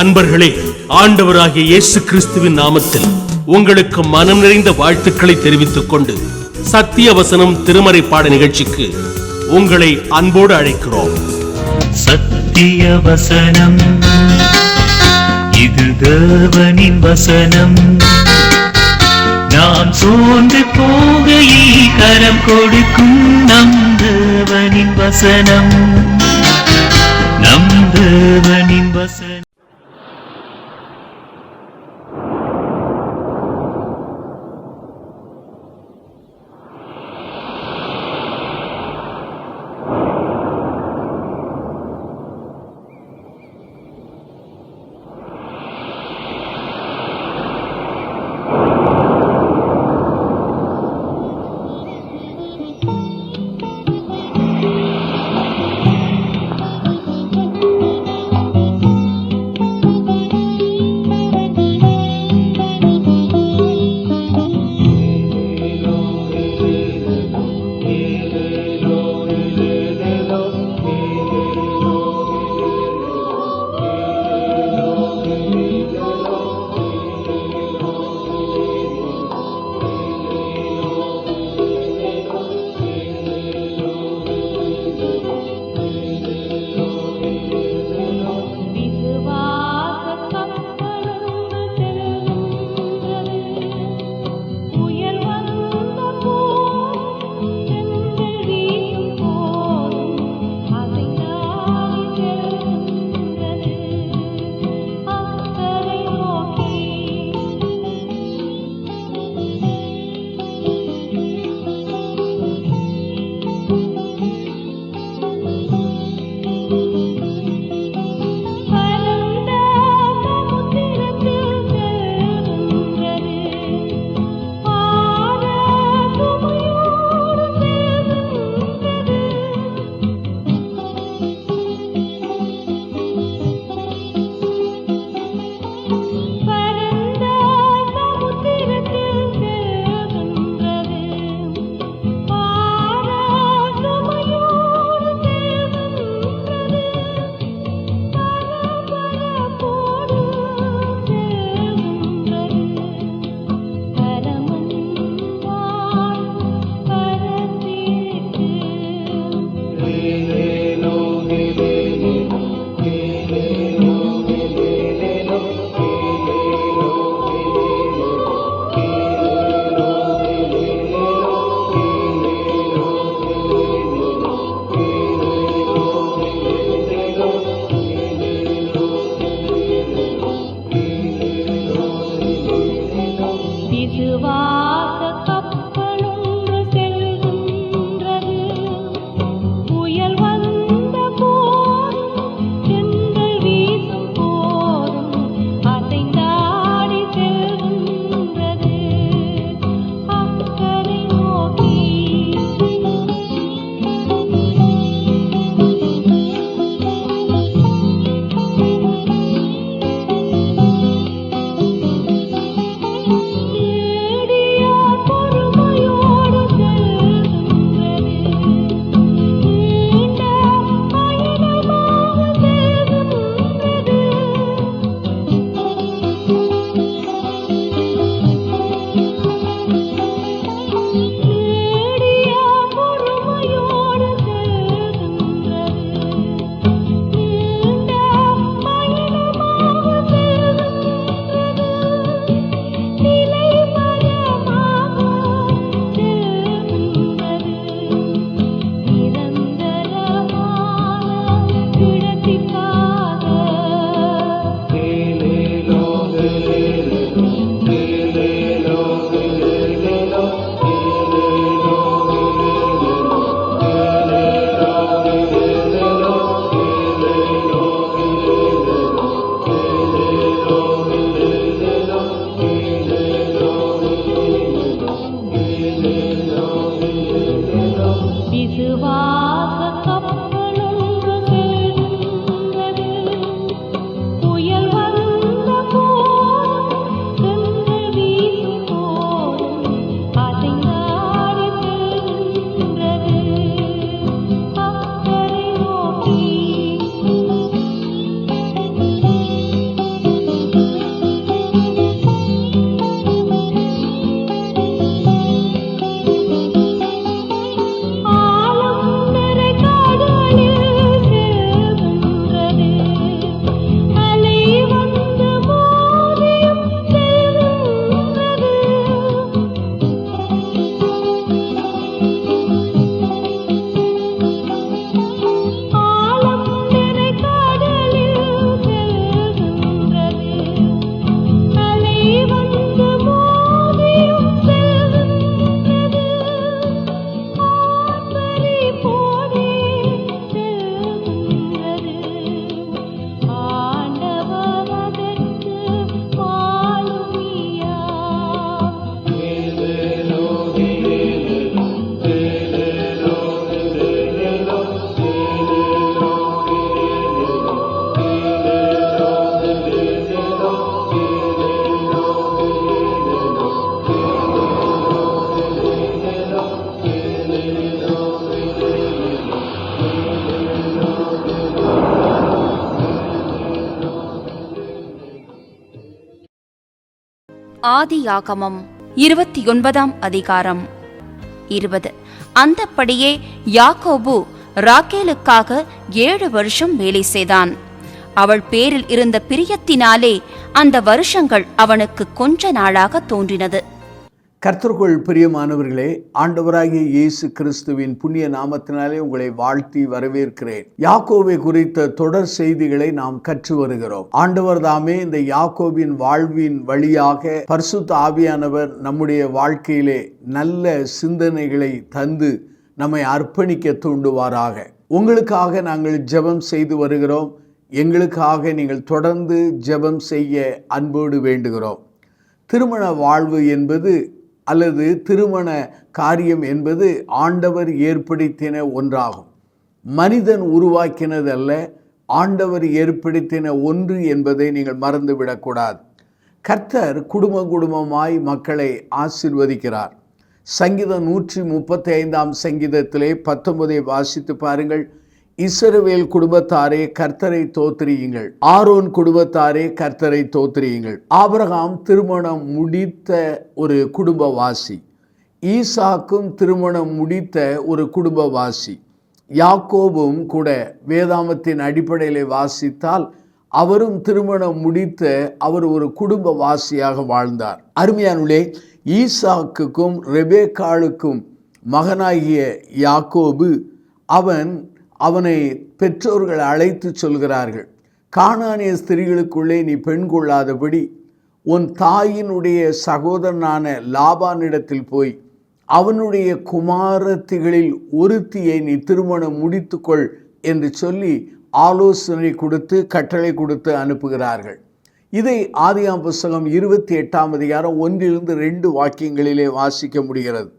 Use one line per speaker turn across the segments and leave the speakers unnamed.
அன்பர்களே, ஆண்டவராகிய இயேசு கிறிஸ்துவின் நாமத்தில் உங்களுக்கு மனம் நிறைந்த வாழ்த்துக்களை தெரிவித்துக் கொண்டு சத்திய வசனம் திருமறை பாட நிகழ்ச்சிக்கு உங்களை அன்போடு அழைக்கிறோம்.
சத்திய வசனம், இது தேவனின் வசனம். நாம் சோர்ந்து போகையில் கரம் கொடுக்கும் நம் தேவனின் வசனம், நம் தேவனின் வசனம்.
ஆதியாகமம் 29 அதிகாரம் 20. அந்தப்படியே யாக்கோபு ராக்கேலுக்காக 7 வருஷம் வேலை செய்தான். அவள் பேரில் இருந்த பிரியத்தினாலே அந்த வருஷங்கள் அவனுக்கு கொஞ்ச நாளாக தோன்றினது.
கர்த்தருக்குள் பிரியமானவர்களே, ஆண்டவராகிய இயேசு கிறிஸ்துவின் புண்ணிய நாமத்தினாலே உங்களை வாழ்த்தி வரவேற்கிறேன். யாக்கோபை குறித்த தொடர் செய்திகளை நாம் கற்று வருகிறோம். ஆண்டவர் தாமே இந்த யாக்கோபின் வாழ்வின் வழியாக பரிசுத்த ஆவியானவர் நம்முடைய வாழ்க்கையிலே நல்ல சிந்தனைகளை தந்து நம்மை அர்ப்பணிக்க தூண்டுவாராக. உங்களுக்காக நாங்கள் ஜெபம் செய்து வருகிறோம். எங்களுக்காக நீங்கள் தொடர்ந்து ஜெபம் செய்ய அன்போடு வேண்டுகிறோம். திருமண வாழ்வு என்பது அல்லது திருமண காரியம் என்பது ஆண்டவர் ஏற்படுத்தின ஒன்றாகும். மனிதன் உருவாக்கினது அல்ல, ஆண்டவர் ஏற்படுத்தின ஒன்று என்பதை நீங்கள் மறந்துவிடக்கூடாது. கர்த்தர் குடும்பமாய் மக்களை ஆசீர்வதிக்கிறார். சங்கீதம் 135 சங்கீதத்திலே 19 வாசித்து பாருங்கள். இஸ்ரவேல் குடும்பத்தாரே கர்த்தரை தோத்திரியுங்கள், ஆரோன் குடும்பத்தாரே கர்த்தரை தோத்திரியுங்கள். ஆபிரகாம் திருமணம் முடித்த ஒரு குடும்பவாசி, ஈசாக்கும் திருமணம் முடித்த ஒரு குடும்பவாசி, யாக்கோபும் கூட வேதாமத்தின் அடிப்படையில் வாசித்தால் அவரும் திருமணம் முடித்த அவர் ஒரு குடும்பவாசியாக வாழ்ந்தார். அருமையானுள்ளே, ஈசாக்குக்கும் ரெபேக்காளுக்கும் மகனாகிய யாக்கோபு அவனை பெற்றோர்கள் அழைத்து சொல்கிறார்கள், கானானிய ஸ்திரீகளுக்குள்ளே நீ பெண் கொள்ளாதபடி உன் தாயினுடைய சகோதரனான லாபானிடத்தில் போய் அவனுடைய குமாரத்திகளில் ஒருத்தியை நீ திருமணம் முடித்துக்கொள் என்று சொல்லி ஆலோசனை கொடுத்து கட்டளை கொடுத்து அனுப்புகிறார்கள். இதை ஆதியாகமம் புத்தகம் 28 அதிகாரம் 1-2 வாக்கியங்களிலே வாசிக்க முடிகிறது.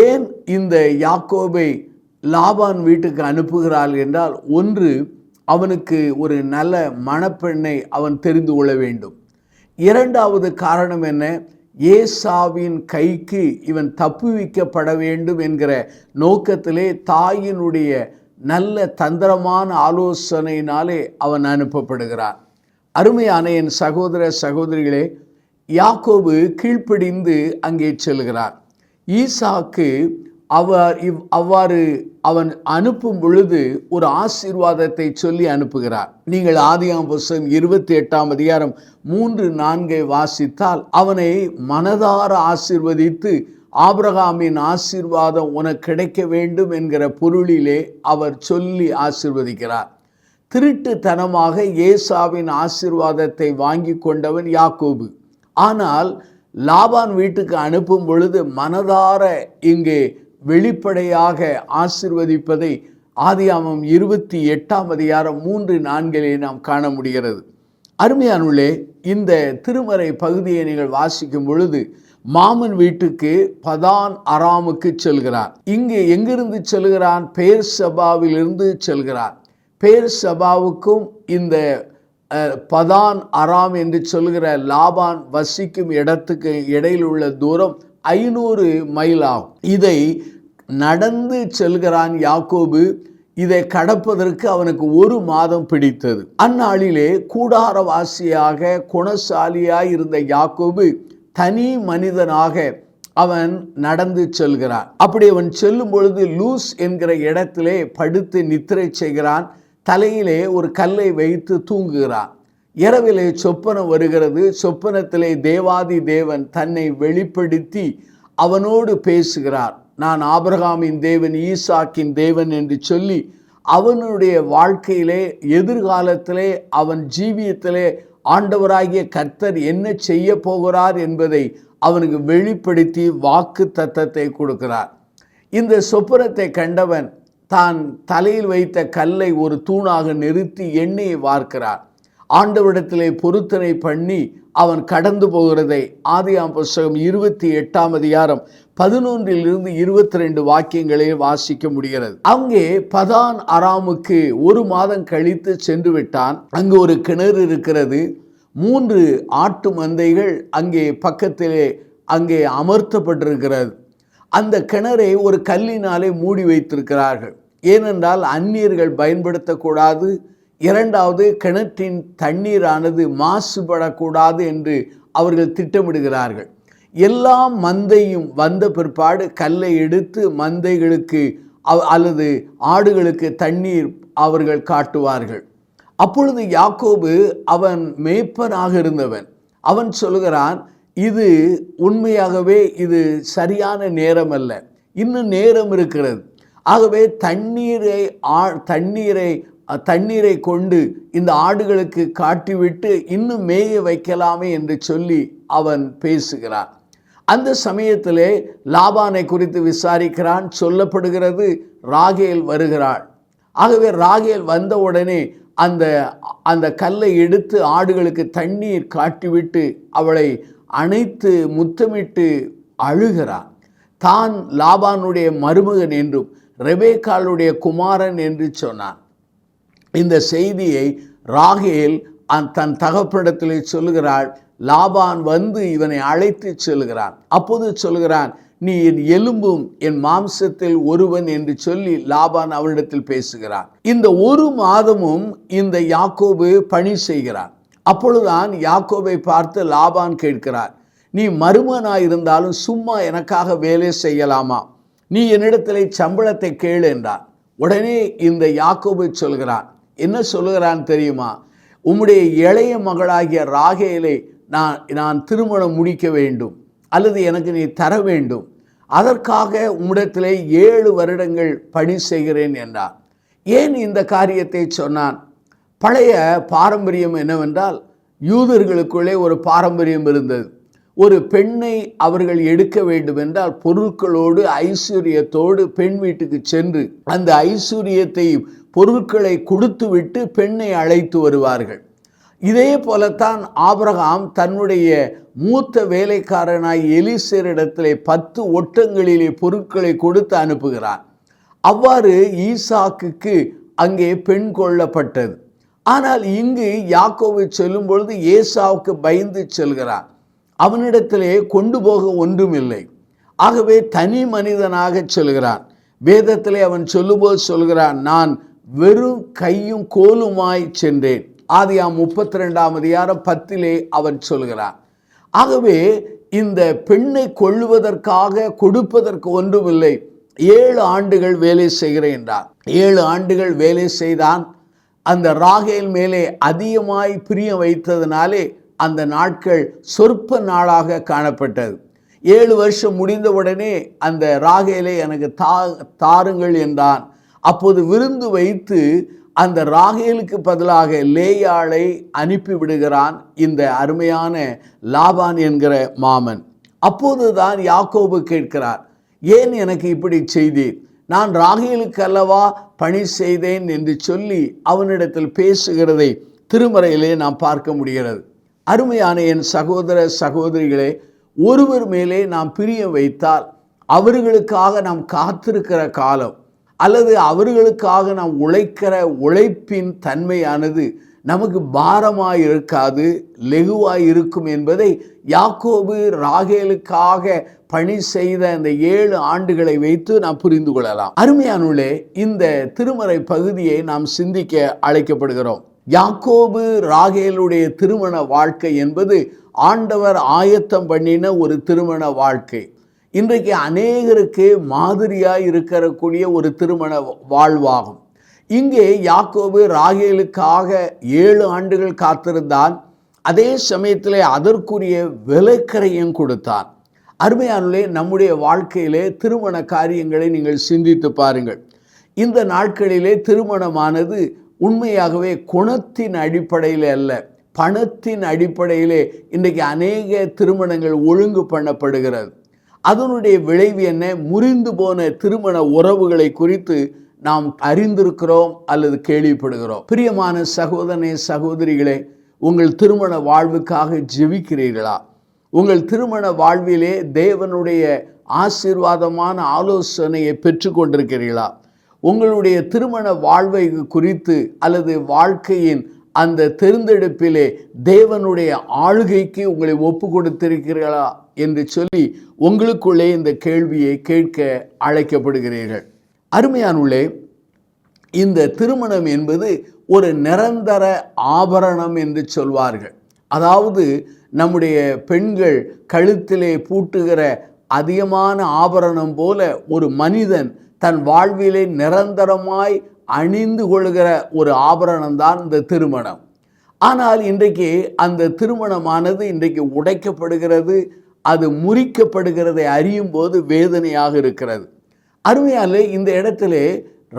ஏன் இந்த யாக்கோபை லாபான் வீட்டுக்கு அனுப்புகிறாள் என்றால், ஒன்று, அவனுக்கு ஒரு நல்ல மணப்பெண்ணை அவன் தெரிந்து கொள்ள வேண்டும். இரண்டாவது காரணம் என்ன? ஏசாவின் கைக்கு இவன் தப்புவிக்கப்பட வேண்டும் என்கிற நோக்கத்திலே தாயினுடைய நல்ல தந்திரமான ஆலோசனையினாலே அவன் அனுப்பப்படுகிறான். அருமையான என் சகோதர சகோதரிகளே, யாக்கோபு கீழ்ப்படிந்து அங்கே செல்கிறார். ஈசாக்கு அவ்வாறு அவன் அனுப்பும் பொழுது ஒரு ஆசீர்வாதத்தை சொல்லி அனுப்புகிறார். நீங்கள் ஆதியாகமம் புத்தகம் 28 அதிகாரம் 3-4 வாசித்தால் அவனை மனதார ஆசீர்வதித்து ஆபிரகாமின் ஆசீர்வாதம் உனக்கு கிடைக்க வேண்டும் என்கிற பொருளிலே அவர் சொல்லி ஆசீர்வதிக்கிறார். திருட்டுத்தனமாக ஏசாவின் ஆசீர்வாதத்தை வாங்கி கொண்டவன் யாக்கோபு. ஆனால் லாபான் வீட்டுக்கு அனுப்பும் பொழுது மனதார இங்கே வெளிப்படையாக ஆசீர்வதிப்பதை ஆதியாகமம் 28 அதிகாரம் 3-4 நாம் காண முடிகிறது. அருமையானுள்ளே, இந்த திருமறை பகுதியை நீங்கள் வாசிக்கும் பொழுது மாமன் வீட்டுக்கு பதான் அராமுக்கு செல்கிறார். இங்கே எங்கிருந்து செல்கிறான்? பெயர்சபாவிலிருந்து செல்கிறார். பெயர்சபாவுக்கும் இந்த பதான் அராம் என்று சொல்கிற லாபான் வசிக்கும் இடத்துக்கு இடையில் உள்ள தூரம் 500 மைல் ஆகும். இதை நடந்து செல்கிறான் யாக்கோபு. இதை கடப்பதற்கு அவனுக்கு 1 மாதம் பிடித்தது. அந்நாளிலே கூடாரவாசியாக குணசாலியாய் இருந்த யாக்கோபு தனி மனிதனாக அவன் நடந்து செல்கிறான். அப்படி அவன் செல்லும் பொழுது லூஸ் என்கிற இடத்திலே படுத்து நித்திரை செய்கிறான். தலையிலே ஒரு கல்லை வைத்து தூங்குகிறான். இரவிலே சொப்பனம் வருகிறது. சொப்பனத்திலே தேவாதி தேவன் தன்னை வெளிப்படுத்தி அவனோடு பேசுகிறார். நான் ஆபிரகாமின் தேவன், ஈசாக்கின் தேவன் என்று சொல்லி அவனுடைய வாழ்க்கையிலே எதிர்காலத்திலே அவன் ஜீவியத்திலே ஆண்டவராகிய கர்த்தர் என்ன செய்ய போகிறார் என்பதை அவனுக்கு வெளிப்படுத்தி வாக்கு தத்தத்தை கொடுக்கிறார். இந்த சொப்பனத்தை கண்டவன் தான் தலையில் வைத்த கல்லை ஒரு தூணாக நிறுத்தி எண்ணெயை வார்க்கிறார். ஆண்டவரிடத்திலே பொருத்தனை பண்ணி அவன் கடந்து போகிறதை ஆதியாகமம் புத்தகம் 28 அதிகாரம் 11-22 வாக்கியங்களை வாசிக்க முடிகிறது. அங்கே பதான் அராமுக்கு 1 மாதம் கழித்து சென்று விட்டான். அங்கு ஒரு கிணறு இருக்கிறது. 3 ஆட்டு மந்தைகள் அங்கே பக்கத்திலே அங்கே அமர்த்தப்பட்டிருக்கிறது. அந்த கிணறை ஒரு கல்லினாலே மூடி வைத்திருக்கிறார்கள். ஏனென்றால் அந்நியர்கள் பயன்படுத்தக்கூடாது, இரண்டாவது கிணற்றின் தண்ணீரானது மாசுபடக்கூடாது என்று அவர்கள் திட்டமிடுகிறார்கள். எல்லா மந்தையும் வந்த பிற்பாடு கல்லை எடுத்து மந்தைகளுக்கு அல்லது ஆடுகளுக்கு தண்ணீர் அவர்கள் காட்டுவார்கள். அப்பொழுது யாக்கோபு அவன் மேய்ப்பனாக இருந்தவன். அவன் சொல்கிறான், இது உண்மையாகவே இது சரியான நேரம் அல்ல, இன்னும் நேரம் இருக்கிறது. ஆகவே தண்ணீரை கொண்டு இந்த ஆடுகளுக்கு காட்டிவிட்டு இன்னும் மேய வைக்கலாமே என்று சொல்லி அவன் பேசுகிறான். அந்த சமயத்திலே லாபானை குறித்து விசாரிக்கிறான். சொல்லப்படுகிறது ராகேல் வருகிறாள். ஆகவே ராகேல் வந்தவுடனே அந்த கல்லை எடுத்து ஆடுகளுக்கு தண்ணீர் காட்டிவிட்டு அவளை அணைத்து முத்தமிட்டு அழுகிறான். தான் லாபானுடைய மருமகன் என்றும் ரெபேக்காளுடைய குமாரன் என்று சொன்னான். இந்த செய்தியை ராகேல் தன் தகப்பனிடத்திலே சொல்லுகிறாள். லாபான் வந்து இவனை அழைத்து சொல்கிறான். அப்போது சொல்கிறான், நீ என் எலும்பும் என் மாம்சத்தில் ஒருவன் என்று சொல்லி லாபான் அவனிடத்தில் பேசுகிறான். இந்த ஒரு மாதமும் இந்த யாக்கோபு பணி செய்கிறான். அப்பொழுதுதான் யாக்கோபை பார்த்து லாபான் கேட்கிறார், நீ மருமனாயிருந்தாலும் சும்மா எனக்காக வேலை செய்யலாமா? நீ என்னிடத்திலே சம்பளத்தை கேளு என்றான். உடனே இந்த யாக்கோபு சொல்கிறான். என்ன சொல்லுகிறான் தெரியுமா? உம்முடைய இளைய மகளாகிய ராகேலை நான் திருமணம் முடிக்க வேண்டும், அல்லது எனக்கு நீ தர வேண்டும். அதற்காக உம்மிடத்திலே 7 வருடங்கள் பணி செய்கிறேன் என்றார். ஏன் இந்த காரியத்தை சொன்னான்? பழைய பாரம்பரியம் என்னவென்றால், யூதர்களுக்குள்ளே ஒரு பாரம்பரியம் இருந்தது. ஒரு பெண்ணை அவர்கள் எடுக்க வேண்டும் என்றால் பொருட்களோடு ஐஸ்வர்யத்தோடு பெண் வீட்டுக்கு சென்று அந்த ஐஸ்வர்யத்தையும் பொருட்களை கொடுத்துவிட்டு பெண்ணை அழைத்து வருவார்கள். இதே போலத்தான் ஆபிரகாம் தன்னுடைய மூத்த வேலைக்காரனாய் எலிசேரிடத்திலே 10 ஒட்டங்களிலே பொருட்களை கொடுத்து அனுப்புகிறான். அவ்வாறு ஈசாக்குக்கு அங்கே பெண் கொள்ளப்பட்டது. ஆனால் இங்கு யாக்கோபு சொல்லும் பொழுது ஏசாவுக்கு பயந்து செல்கிறான். அவனிடத்திலே கொண்டு போக ஒன்றுமில்லை. ஆகவே தனி மனிதனாக சொல்கிறான். வேதத்திலே அவன் சொல்லும்போது சொல்கிறான், நான் வெறும் கையும் கோலுமாய் சென்றேன். ஆதியாம் 32ஆம் அதிகாரம் 10 அவன் சொல்கிறான். ஆகவே இந்த பெண்ணை கொள்ளுவதற்காக கொடுப்பதற்கு ஒன்றுமில்லை. 7 ஆண்டுகள் வேலை செய்கிறேன் என்றான். 7 ஆண்டுகள் வேலை செய்தான். அந்த ராகேல் மேலே அதிகமாய் பிரியம் வைத்ததினாலே அந்த நாட்கள் சொற்ப நாளாக காணப்பட்டது. 7 வருஷம் முடிந்தவுடனே அந்த ராகேலை எனக்கு தாருங்கள் என்றான். அப்போது விருந்து வைத்து அந்த ராகேலுக்கு பதிலாக லேயாளை அனுப்பிவிடுகிறான் இந்த அருமையான லாபான் என்கிற மாமன். அப்போதுதான் யாக்கோபு கேட்கிறார், ஏன் எனக்கு இப்படி செய்தீர்? நான் ராகேலுக்கு அல்லவா பணி செய்தேன் என்று சொல்லி அவனிடத்தில் பேசுகிறதை திருமறையிலே நாம் பார்க்க முடிகிறது. அருமையான என் சகோதர சகோதரிகளே, ஒருவர் மேலே நாம் பிரியம் வைத்தால் அவர்களுக்காக நாம் காத்திருக்கிற காலம் அல்லது அவர்களுக்காக நாம் உழைக்கிற உழைப்பின் தன்மையானது நமக்கு பாரமாய் இருக்காது, லெகுவாய் இருக்கும் என்பதை யாக்கோபு ராகேலுக்காக பணி செய்த அந்த 7 ஆண்டுகளை வைத்து நாம் புரிந்து கொள்ளலாம். அருமையானுள்ளே, இந்த திருமறை பகுதியை நாம் சிந்திக்க அழைக்கப்படுகிறோம். யாக்கோபு ராகேலுடைய திருமண வாழ்க்கை என்பது ஆண்டவர் ஆயத்தம் பண்ணின ஒரு திருமண வாழ்க்கை. இன்றைக்கு அநேகருக்கு மாதிரியாய் இருக்கக்கூடிய ஒரு திருமண வாழ்வாகும். இங்கே யாக்கோபு ராகேலுக்காக 7 ஆண்டுகள் காத்திருந்தான். அதே சமயத்தில் அதற்குரிய விலைக்கரையும் கொடுத்தான். அருமையானே, நம்முடைய வாழ்க்கையிலே திருமண காரியங்களை நீங்கள் சிந்தித்து பாருங்கள். இந்த நாட்களிலே திருமணமானது உண்மையாகவே குணத்தின் அடிப்படையில் அல்ல, பணத்தின் அடிப்படையிலே இன்றைக்கு அநேக திருமணங்கள் ஒழுங்கு பண்ணப்படுகிறது. அதனுடைய விளைவு என்ன? முறிந்து போன திருமண உறவுகளை குறித்து நாம் அறிந்திருக்கிறோம் அல்லது கேள்விப்படுகிறோம். பிரியமான சகோதரனே, சகோதரிகளே, உங்கள் திருமண வாழ்வுக்காக ஜெபிக்கிறீர்களா? உங்கள் திருமண வாழ்விலே தேவனுடைய ஆசீர்வாதமான ஆலோசனையை பெற்றுக்கொண்டிருக்கிறீர்களா? உங்களுடைய திருமண வாழ்வை குறித்து அல்லது வாழ்க்கையின் அந்த தேர்ந்தெடுப்பிலே தேவனுடைய ஆளுகைக்கு உங்களை ஒப்பு கொடுத்திருக்கிறீர்களா என்று சொல்லி உங்களுக்குள்ளே இந்த கேள்வியை கேட்க அழைக்கப்படுகிறீர்கள். அருமையானுள்ளே, இந்த திருமணம் என்பது ஒரு நிரந்தர ஆபரணம் என்று சொல்வார்கள். அதாவது நம்முடைய பெண்கள் கழுத்திலே பூட்டுகிற அதிகமான ஆபரணம் போல ஒரு மனிதன் தன் வாழ்விலே நிரந்தரமாய் அணிந்து கொள்கிற ஒரு ஆபரணம் தான் இந்த திருமணம். ஆனால் இன்றைக்கு அந்த திருமணமானது இன்றைக்கு உடைக்கப்படுகிறது, அது முறிக்கப்படுகிறதை அறியும் போது வேதனையாக இருக்கிறது. அருமையாலே இந்த இடத்திலே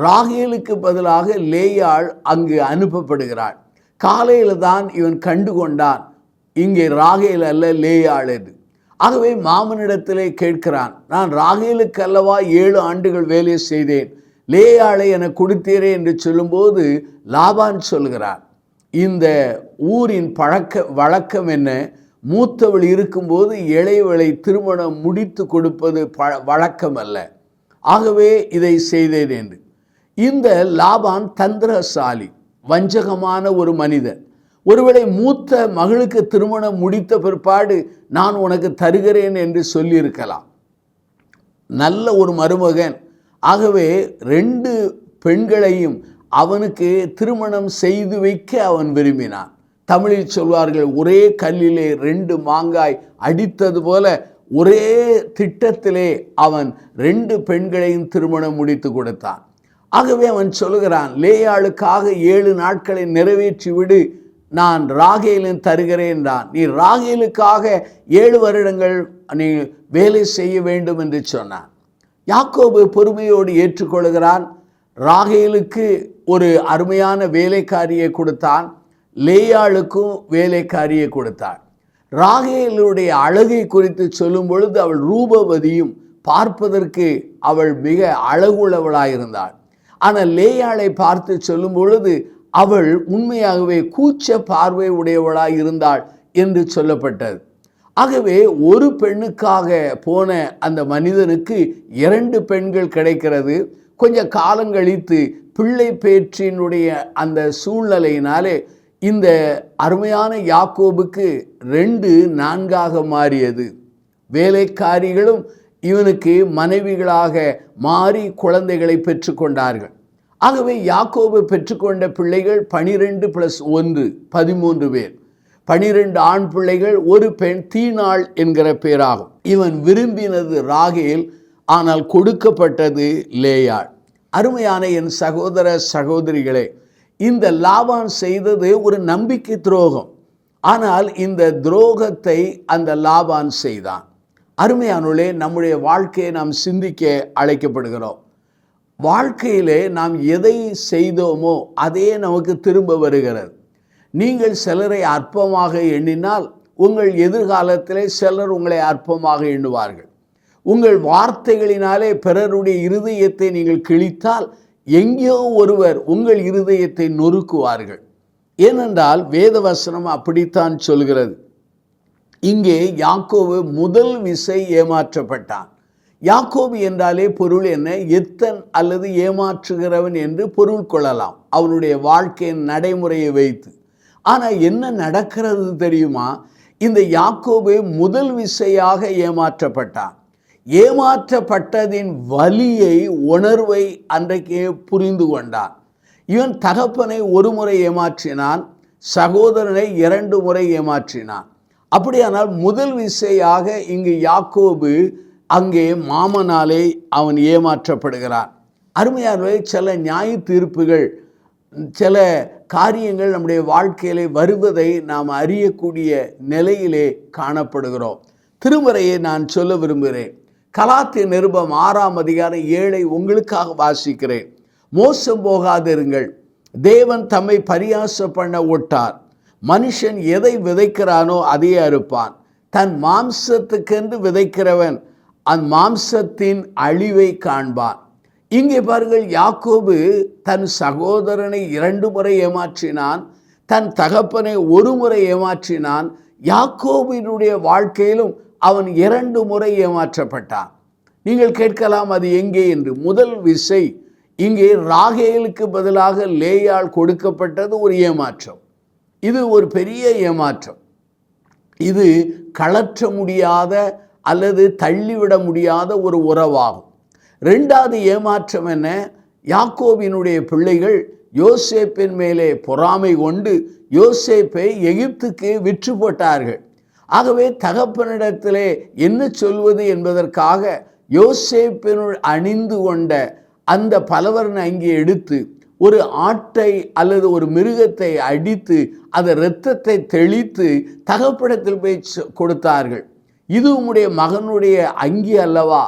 ராகேலுக்கு பதிலாக லேயாள் அங்கு அனுப்பப்படுகிறாள். காலையில் தான் இவன் கண்டு கொண்டான், இங்கே ராகேல் அல்ல லேயாள் என்று. ஆகவே மாமனிடத்திலே கேட்கிறான், நான் ராகேலுக்கு அல்லவா 7 ஆண்டுகள் வேலை செய்தேன், லேயாளை என கொடுத்தீரே என்று சொல்லும்போது லாபான் சொல்கிறான், இந்த ஊரின் வழக்கம் என்ன, மூத்தவள் இருக்கும்போது இளையவளை திருமணம் முடித்து கொடுப்பது வழக்கம் அல்ல, ஆகவே இதை செய்தேன் என்று. இந்த லாபான் தந்திரசாலி, வஞ்சகமான ஒரு மனிதன். ஒருவேளை மூத்த மகளுக்கு திருமணம் முடித்த பிற்பாடு நான் உனக்கு தருகிறேன் என்று சொல்லியிருக்கலாம். நல்ல ஒரு மருமகன். ஆகவே 2 பெண்களையும் அவனுக்கு திருமணம் செய்து வைக்க அவன் விரும்பினான். தமிழில் சொல்வார்கள், ஒரே கல்லிலே 2 மாங்காய் அடித்தது போல ஒரே திட்டத்திலே அவன் 2 பெண்களையும் திருமணம் முடித்து கொடுத்தான். ஆகவே அவன் சொல்லுகிறான், லேயாளுக்காக 7 நாட்களை நிறைவேற்றி விடு, நான் ராகேலின் தருகிறேன் தான். நீ ராகேலுக்காக 7 வருடங்கள் நீ வேலை செய்ய வேண்டும் என்று சொன்னான். யாக்கோபு பொறுமையோடு ஏற்றுக்கொள்கிறான். ராகேலுக்கு ஒரு அருமையான வேலைக்காரியை கொடுத்தான், லேயாளுக்கும் வேலைக்காரியை கொடுத்தான். ராகேலுடைய அழகை குறித்து சொல்லும் பொழுது அவள் ரூபவதியும் பார்ப்பதற்கு அவள் மிக அழகுள்ளவளாயிருந்தாள். ஆனால் லேயாளை பார்த்து சொல்லும் பொழுது அவள் உண்மையாகவே கூச்ச பார்வை உடையவளாய் இருந்தாள் என்று சொல்லப்பட்டது. ஆகவே ஒரு பெண்ணுக்காக போன அந்த மனிதனுக்கு 2 பெண்கள் கிடைக்கிறது. கொஞ்ச காலங்கழித்து பிள்ளை பேற்றினுடைய அந்த சூழ்நிலையினாலே இந்த அருமையான யாக்கோபுக்கு 2 4 மாறியது. வேலைக்காரிகளும் இவனுக்கு மனைவிகளாக மாறி குழந்தைகளை பெற்றுக்கொண்டார்கள். ஆகவே யாக்கோபு பெற்றுக்கொண்ட பிள்ளைகள் 12 + 1 13 பேர். 12 ஆண் பிள்ளைகள், 1 பெண், தீனாள் என்கிற பேராகும். இவன் விரும்பினது ராகேல், ஆனால் கொடுக்கப்பட்டது லேயாள். அருமையான என் சகோதர சகோதரிகளே, இந்த லாபான் செய்தது ஒரு நம்பிக்கை துரோகம். ஆனால் இந்த துரோகத்தை அந்த லாபான் செய்தான். அருமையானவர்களே, நம்முடைய வாழ்க்கையை நாம் சிந்திக்க அழைக்கப்படுகிறோம். வாழ்க்கையிலே நாம் எதை செய்தோமோ அதே நமக்கு திரும்ப வருகிறது. நீங்கள் சிலரை அற்பமாக எண்ணினால் உங்கள் எதிர்காலத்திலே சிலர் உங்களை அற்பமாக எண்ணுவார்கள். உங்கள் வார்த்தைகளினாலே பிறருடைய இருதயத்தை நீங்கள் கிழித்தால் எங்கேயோ ஒருவர் உங்கள் இருதயத்தை நொறுக்குவார்கள். ஏனென்றால் வேதவசனம் அப்படித்தான் சொல்கிறது. இங்கே யாக்கோபு முதல் விசை ஏமாற்றப்பட்டான். யாக்கோபு என்றாலே பொருள் என்ன? எத்தன் அல்லது ஏமாற்றுகிறவன் என்று பொருள் கொள்ளலாம், அவனுடைய வாழ்க்கையின் நடைமுறையை வைத்து. ஆனால் என்ன நடக்கிறது தெரியுமா? இந்த யாக்கோபு முதல் விசையாக ஏமாற்றப்பட்டான். ஏமாற்றப்பட்டதின் வலியை, உணர்வை அன்றைக்கே புரிந்து கொண்டான். இவன் தகப்பனை 1 முறை ஏமாற்றினான், சகோதரனை 2 முறை ஏமாற்றினான். அப்படியானால் முதல் விசையாக இங்கு யாக்கோபு அங்கே மாமனாலே அவன் ஏமாற்றப்படுகிறான். அருமையானவர்களே, சில நியாய தீர்ப்புகள், சில காரியங்கள் நம்முடைய வாழ்க்கையிலே வருவதை நாம் அறியக்கூடிய நிலையிலே காணப்படுகிறோம். திருமறையை நான் சொல்ல விரும்புகிறேன். கலாத்திய நிருபம் 6ஆம் அதிகாரம் 7 உங்களுக்காக வாசிக்கிறேன். மோசம் போகாதிருங்கள், தேவன் தம்மை பரியாச பண்ண ஒட்டார். மனுஷன் எதை விதைக்கிறானோ அதையே அறுப்பான். தன் மாம்சத்துக்கென்று விதைக்கிறவன் அந்த மாம்சத்தின் அழிவை காண்பான். இங்கே பாருங்கள், யாக்கோபு தன் சகோதரனை 2 முறை ஏமாற்றினான், தன் தகப்பனை 1 முறை ஏமாற்றினான். யாக்கோபினுடைய வாழ்க்கையிலும் அவன் 2 முறை ஏமாற்றப்பட்டான். நீங்கள் கேட்கலாம், அது எங்கே என்று. முதல் விசை இங்கே ராகேலுக்கு பதிலாக லேயாள் கொடுக்கப்பட்டது ஒரு ஏமாற்றம். இது ஒரு பெரிய ஏமாற்றம். இது கழற்ற முடியாத அல்லது தள்ளிவிட முடியாத ஒரு உறவாகும். 2வது ஏமாற்றம் என்ன? யாக்கோபினுடைய பிள்ளைகள் யோசேப்பின் மேலே பொறாமை கொண்டு யோசேப்பை எகிப்துக்கு விற்று போட்டார்கள். ஆகவே தகப்பனிடத்திலே என்ன சொல்வது என்பதற்காக யோசேப்பினுள் அணிந்து கொண்ட அந்த பலவர்ண அங்கி எடுத்து ஒரு ஆட்டை அல்லது ஒரு மிருகத்தை அடித்து அந்த இரத்தத்தை தெளித்து தகப்பனிடத்தில் போய் கொடுத்தார்கள். இது உம்முடைய மகனுடைய அங்கி அல்லவா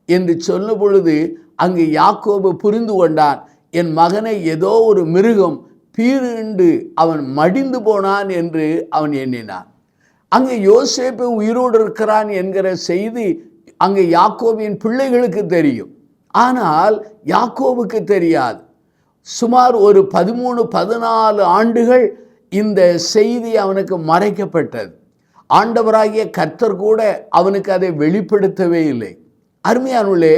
என்று சொன்ன பொழுது அங்கு யாக்கோபு புரிந்து கொண்டான், என் மகனை ஏதோ ஒரு மிருகம் பீறிண்டு அவன் மடிந்து போனான் என்று அவன் எண்ணினான். அங்கே யோசேப்பு உயிரோடு இருக்கிறான் என்கிற செய்தி அங்கே யாக்கோபின் பிள்ளைகளுக்கு தெரியும், ஆனால் யாக்கோபுக்கு தெரியாது. சுமார் ஒரு 13-14 ஆண்டுகள் இந்த செய்தி அவனுக்கு மறைக்கப்பட்டது. ஆண்டவராகிய கர்த்தர் கூட அவனுக்கு அதை வெளிப்படுத்தவே இல்லை. அருமையானுள்ளே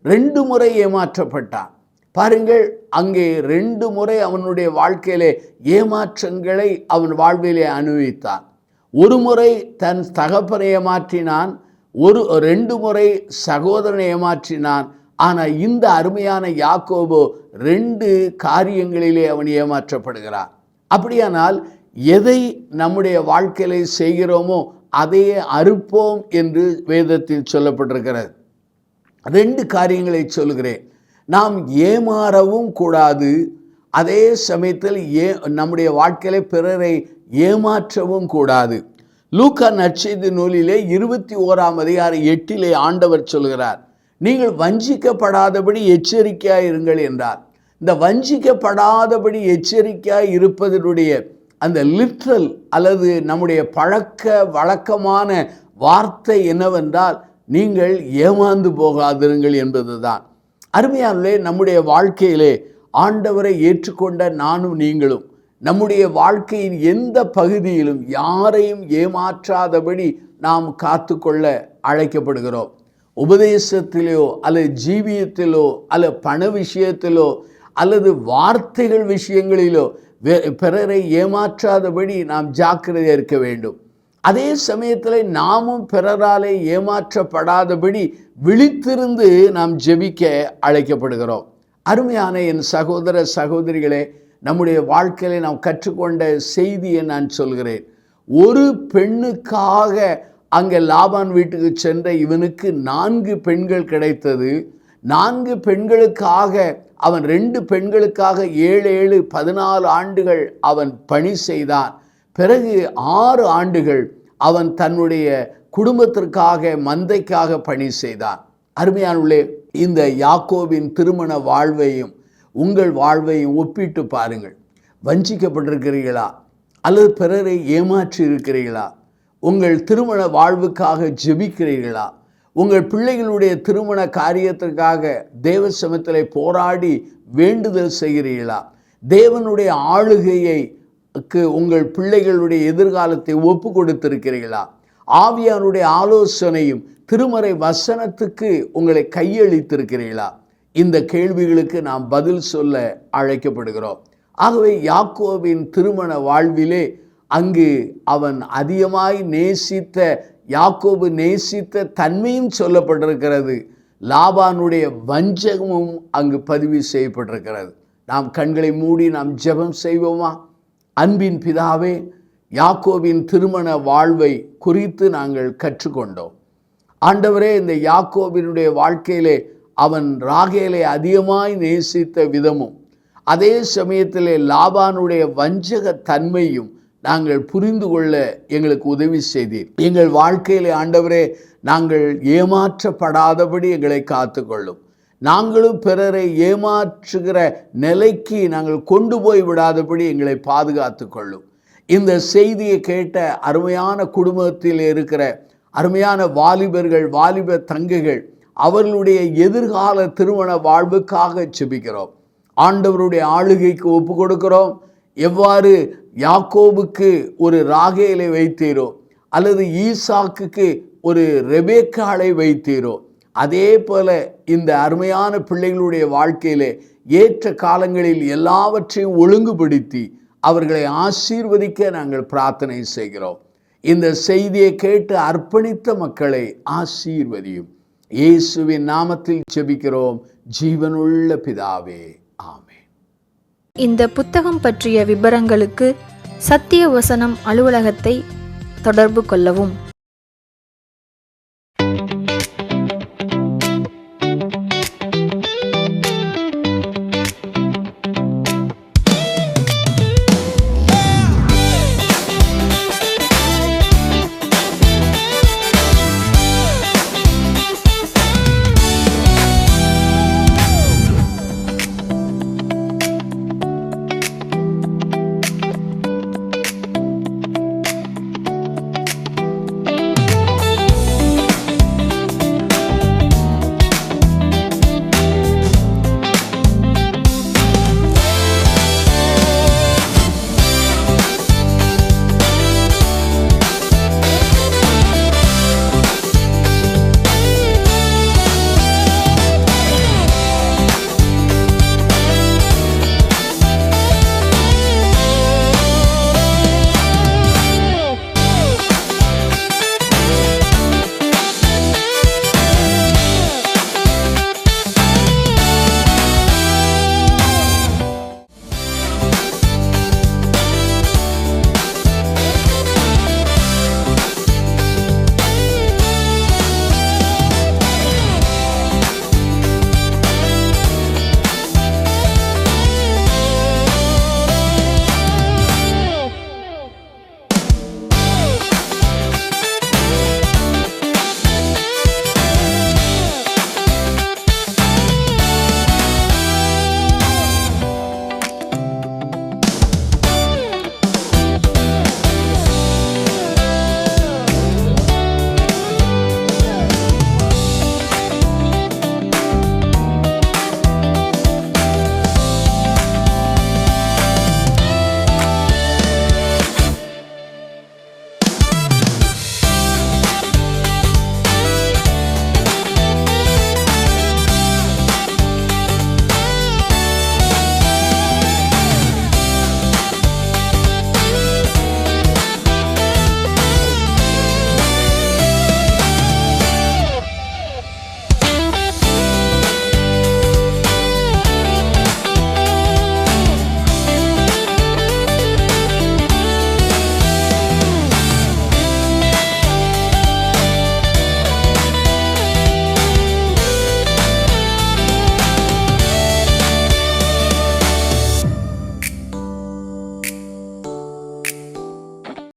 2 முறை ஏமாற்றப்பட்டான். பாருங்கள், அங்கே 2 முறை அவனுடைய வாழ்க்கையிலே ஏமாற்றங்களை அவன் வாழ்விலே அனுபவித்தான். ஒரு முறை தன் தகப்பனை ஏமாற்றினான், 2 முறை சகோதரனை ஏமாற்றினான். ஆனால் இந்த அருமையான யாக்கோபு 2 காரியங்களிலே அவன் ஏமாற்றப்படுகிறான். அப்படியானால் எதை நம்முடைய வாழ்க்கையிலே செய்கிறோமோ அதையே அறுப்போம் என்று வேதத்தில் சொல்லப்பட்டிருக்கிறது. 2 காரியங்களை சொல்கிறேன். நாம் ஏமாறவும் கூடாது, அதே சமயத்தில் நம்முடைய வாழ்க்கையிலே பிறரை ஏமாற்றவும் கூடாது. லூக்கா நற்செய்தி நூலிலே 21ஆம் அதிகாரம் 8 ஆண்டவர் சொல்கிறார், நீங்கள் வஞ்சிக்கப்படாதபடி எச்சரிக்கையாய் இருங்கள் என்றார். இந்த வஞ்சிக்கப்படாதபடி எச்சரிக்கையாய் இருப்பதனுடைய அந்த லிட்ரல் அல்லது நம்முடைய பழக்க வழக்கமான வார்த்தை என்னவென்றால், நீங்கள் ஏமாந்து போகாதிருங்கள் என்பதுதான். அருமையானே, நம்முடைய வாழ்க்கையிலே ஆண்டவரை ஏற்றுக்கொண்ட நானும் நீங்களும் நம்முடைய வாழ்க்கையின் எந்த பகுதியிலும் யாரையும் ஏமாற்றாதபடி நாம் காத்துக்கொள்ள அழைக்கப்படுகிறோம். உபதேசத்திலோ அல்லது ஜீவியத்திலோ அல்லது பண விஷயத்திலோ அல்லது வார்த்தைகள் விஷயங்களிலோ பிறரை ஏமாற்றாதபடி நாம் ஜாக்கிரதையாக இருக்க வேண்டும். அதே சமயத்தில் நாமும் பிறராலே ஏமாற்றப்படாதபடி விழித்திருந்து நாம் ஜெபிக்க அழைக்கப்படுகிறோம். அருமையான என் சகோதர சகோதரிகளே, நம்முடைய வாழ்க்கையில நாம் கற்றுக்கொண்ட செய்தியை நான் சொல்கிறேன். ஒரு பெண்ணுக்காக அங்கே லாபான் வீட்டுக்கு சென்ற இவனுக்கு 4 பெண்கள் கிடைத்தது. 4 பெண்களுக்காக அவன் 2 பெண்களுக்காக 7 14 ஆண்டுகள் அவன் பணி செய்தான். பிறகு 6 ஆண்டுகள் அவன் தன்னுடைய குடும்பத்திற்காக மந்தைக்காக பணி செய்தான். அருமையானவர்களே, இந்த யாக்கோபின் திருமண வாழ்வையும் உங்கள் வாழ்வையும் ஒப்பிட்டு பாருங்கள். வஞ்சிக்கப்பட்டிருக்கிறீர்களா அல்லது பிறரை ஏமாற்றி இருக்கிறீர்களா? உங்கள் திருமண வாழ்வுக்காக ஜெபிக்கிறீர்களா? உங்கள் பிள்ளைகளுடைய திருமண காரியத்திற்காக தேவ சமூகத்திலே போராடி வேண்டுதல் செய்கிறீர்களா? தேவனுடைய ஆளுகையை உங்கள் பிள்ளைகளுடைய எதிர்காலத்தை ஒப்பு கொடுத்திருக்கிறீர்களா? ஆவியானுடைய ஆலோசனையும் திருமறை வசனத்துக்கு உங்களை கையளித்திருக்கிறீர்களா? இந்த கேள்விகளுக்கு நாம் பதில் சொல்ல அழைக்கப்படுகிறோம். ஆகவே யாக்கோபின் திருமண வாழ்விலே அங்கு அவன் அதிகமாய் நேசித்த யாக்கோபு நேசித்த தன்மையும் சொல்லப்பட்டிருக்கிறது. லாபானுடைய வஞ்சகமும் அங்கு பதிவு செய்யப்பட்டிருக்கிறது. நாம் கண்களை மூடி நாம் ஜெபம் செய்வோமா? அன்பின் பிதாவே, யாக்கோபின் திருமண வாழ்வை குறித்து நாங்கள் கற்றுக்கொண்டோம். ஆண்டவரே, இந்த யாக்கோபினுடைய வாழ்க்கையிலே அவன் ராகேலை அதிகமாய் நேசித்த விதமும் அதே சமயத்திலே லாபானுடைய வஞ்சக தன்மையும் நாங்கள் புரிந்து கொள்ள எங்களுக்கு உதவி செய்தீர். எங்கள் வாழ்க்கையிலே ஆண்டவரே, நாங்கள் ஏமாற்றப்படாதபடி எங்களை காத்துக்கொள்ளும். நாங்களும் பிறரை ஏமாற்றுகிற நிலைக்கு நாங்கள் கொண்டு போய் விடாதபடி எங்களை பாதுகாத்து கொள்ளும். இந்த செய்தியை கேட்ட அருமையான குடும்பத்தில் இருக்கிற அருமையான வாலிபர்கள், வாலிப தங்கைகள், அவர்களுடைய எதிர்கால திருமண வாழ்வுக்காக ஜெபிக்கிறோம். ஆண்டவருடைய ஆளுகைக்கு ஒப்பு கொடுக்கிறோம். எவ்வாறு யாக்கோபுக்கு ஒரு ராகேலை வைத்தீரோ அல்லது ஈசாக்குக்கு ஒரு ரெபேக்காளை வைத்தீரோ, அதே போல இந்த அருமையான பிள்ளைகளுடைய வாழ்க்கையிலே ஏற்ற காலங்களில் எல்லாவற்றையும் ஒழுங்குபடுத்தி அவர்களை ஆசீர்வதிக்க நாங்கள் பிரார்த்தனை செய்கிறோம். இந்த செய்தியை கேட்டு அர்ப்பணித்த மக்களை ஆசீர்வதியும். இயேசுவின் நாமத்தில் ஜெபிக்கிறோம் ஜீவனுள்ள பிதாவே, ஆமென்.
இந்த புத்தகம் பற்றிய விபரங்களுக்கு சத்திய வசனம் அலுவலகத்தை தொடர்பு கொள்ளவும்.